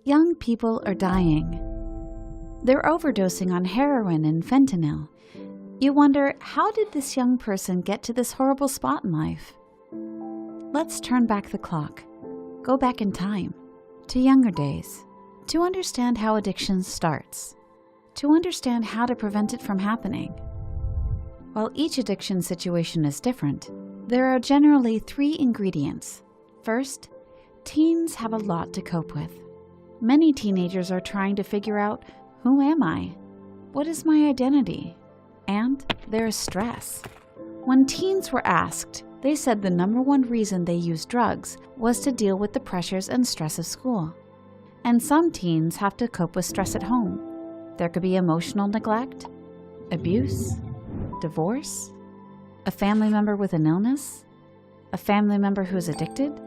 young people are dying. They're overdosing on heroin and fentanyl. You wonder, how did this young person get to this horrible spot in life? Let's turn back the clock. Go back in time, to younger days, to understand how addiction starts, to understand how to prevent it from happening. While each addiction situation is different, there are generally 3 ingredients. First, teens have a lot to cope with. Many teenagers are trying to figure out, who am I? What is my identity? And there is stress. When teens were asked, they said the #1 reason they used drugs was to deal with the pressures and stress of school. And some teens have to cope with stress at home. There could be emotional neglect, abuse, divorce, a family member with an illness, a family member who is addicted,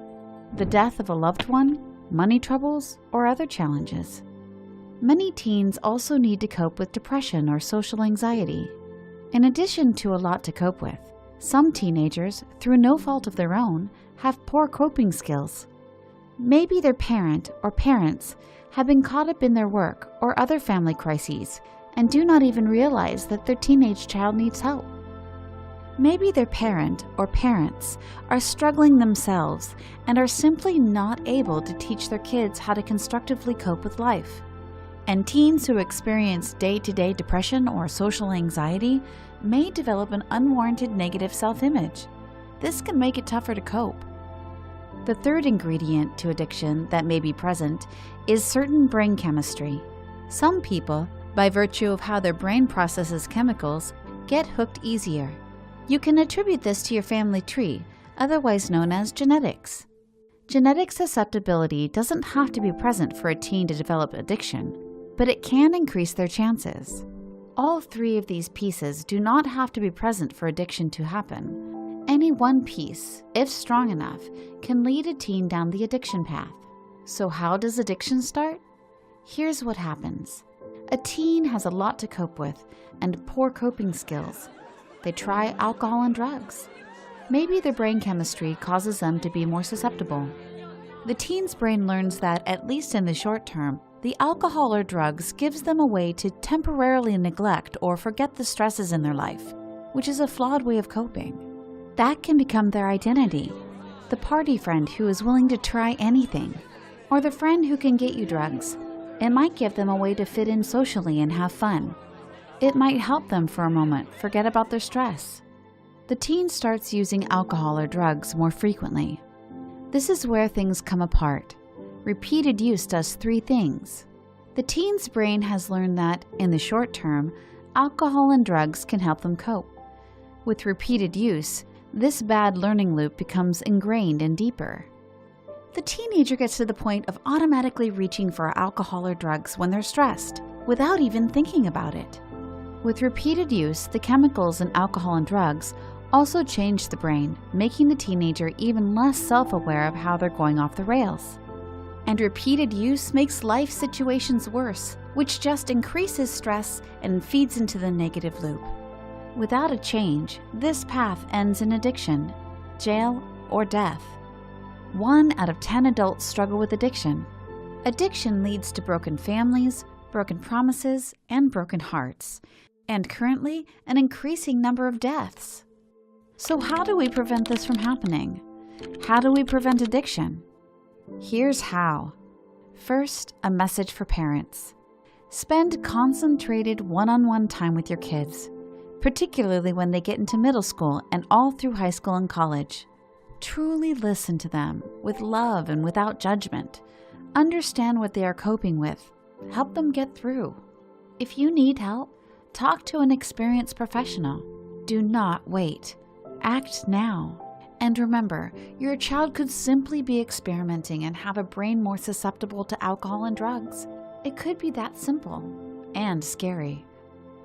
the death of a loved one, money troubles, or other challenges. Many teens also need to cope with depression or social anxiety. In addition to a lot to cope with, some teenagers, through no fault of their own, have poor coping skills. Maybe their parent or parents have been caught up in their work or other family crises and do not even realize that their teenage child needs help. Maybe their parent or parents are struggling themselves and are simply not able to teach their kids how to constructively cope with life. And teens who experience day-to-day depression or social anxiety may develop an unwarranted negative self-image. This can make it tougher to cope. The third ingredient to addiction that may be present is certain brain chemistry. Some people, by virtue of how their brain processes chemicals, get hooked easier. You can attribute this to your family tree, otherwise known as genetics. Genetic susceptibility doesn't have to be present for a teen to develop addiction, but it can increase their chances. All 3 of these pieces do not have to be present for addiction to happen. Any one piece, if strong enough, can lead a teen down the addiction path. So how does addiction start? Here's what happens. A teen has a lot to cope with and poor coping skills. They try alcohol and drugs. Maybe their brain chemistry causes them to be more susceptible. The teen's brain learns that, at least in the short term, the alcohol or drugs gives them a way to temporarily neglect or forget the stresses in their life, which is a flawed way of coping. That can become their identity. The party friend who is willing to try anything, or the friend who can get you drugs. It might give them a way to fit in socially and have fun. It might help them for a moment forget about their stress. The teen starts using alcohol or drugs more frequently. This is where things come apart. Repeated use does 3 things. The teen's brain has learned that, in the short term, alcohol and drugs can help them cope. With repeated use, this bad learning loop becomes ingrained and deeper. The teenager gets to the point of automatically reaching for alcohol or drugs when they're stressed, without even thinking about it. With repeated use, the chemicals in alcohol and drugs also change the brain, making the teenager even less self-aware of how they're going off the rails. And repeated use makes life situations worse, which just increases stress and feeds into the negative loop. Without a change, this path ends in addiction, jail, or death. 1 out of 10 adults struggle with addiction. Addiction leads to broken families, broken promises, and broken hearts, and currently an increasing number of deaths. So how do we prevent this from happening? How do we prevent addiction? Here's how. First, a message for parents. Spend concentrated one-on-one time with your kids, particularly when they get into middle school and all through high school and college. Truly listen to them with love and without judgment. Understand what they are coping with. Help them get through. If you need help, talk to an experienced professional. Do not wait. Act now. And remember, your child could simply be experimenting and have a brain more susceptible to alcohol and drugs. It could be that simple and scary.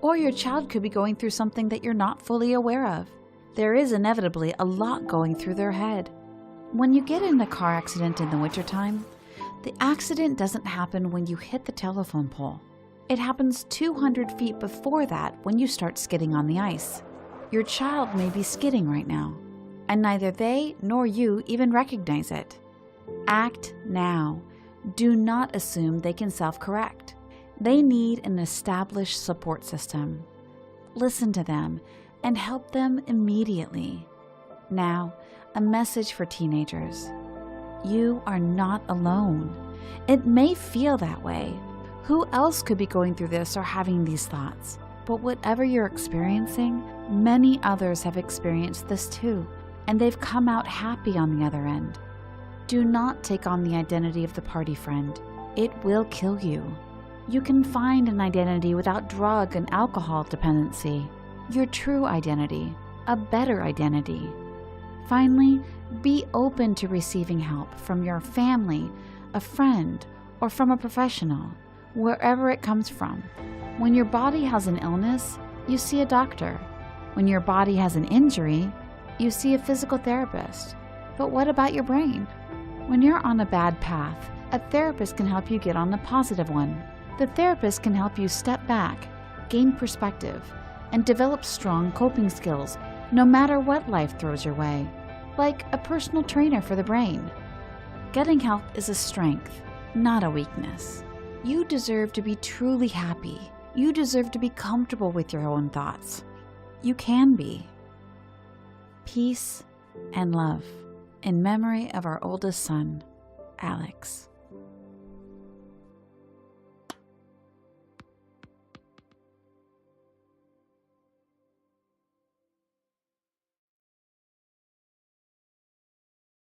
Or your child could be going through something that you're not fully aware of. There is inevitably a lot going through their head. When you get in a car accident in the wintertime, the accident doesn't happen when you hit the telephone pole. It happens 200 feet before that when you start skidding on the ice. Your child may be skidding right now, and neither they nor you even recognize it. Act now. Do not assume they can self-correct. They need an established support system. Listen to them and help them immediately. Now, a message for teenagers. You are not alone. It may feel that way. Who else could be going through this or having these thoughts? But whatever you're experiencing, many others have experienced this too, and they've come out happy on the other end. Do not take on the identity of the party friend. It will kill you. You can find an identity without drug and alcohol dependency. Your true identity, a better identity. Finally, be open to receiving help from your family, a friend, or from a professional, wherever it comes from. When your body has an illness, you see a doctor. When your body has an injury, you see a physical therapist. But what about your brain? When you're on a bad path, a therapist can help you get on a positive one. The therapist can help you step back, gain perspective, and develop strong coping skills, no matter what life throws your way, like a personal trainer for the brain. Getting help is a strength, not a weakness. You deserve to be truly happy. You deserve to be comfortable with your own thoughts. You can be. Peace and love in memory of our oldest son, Alex.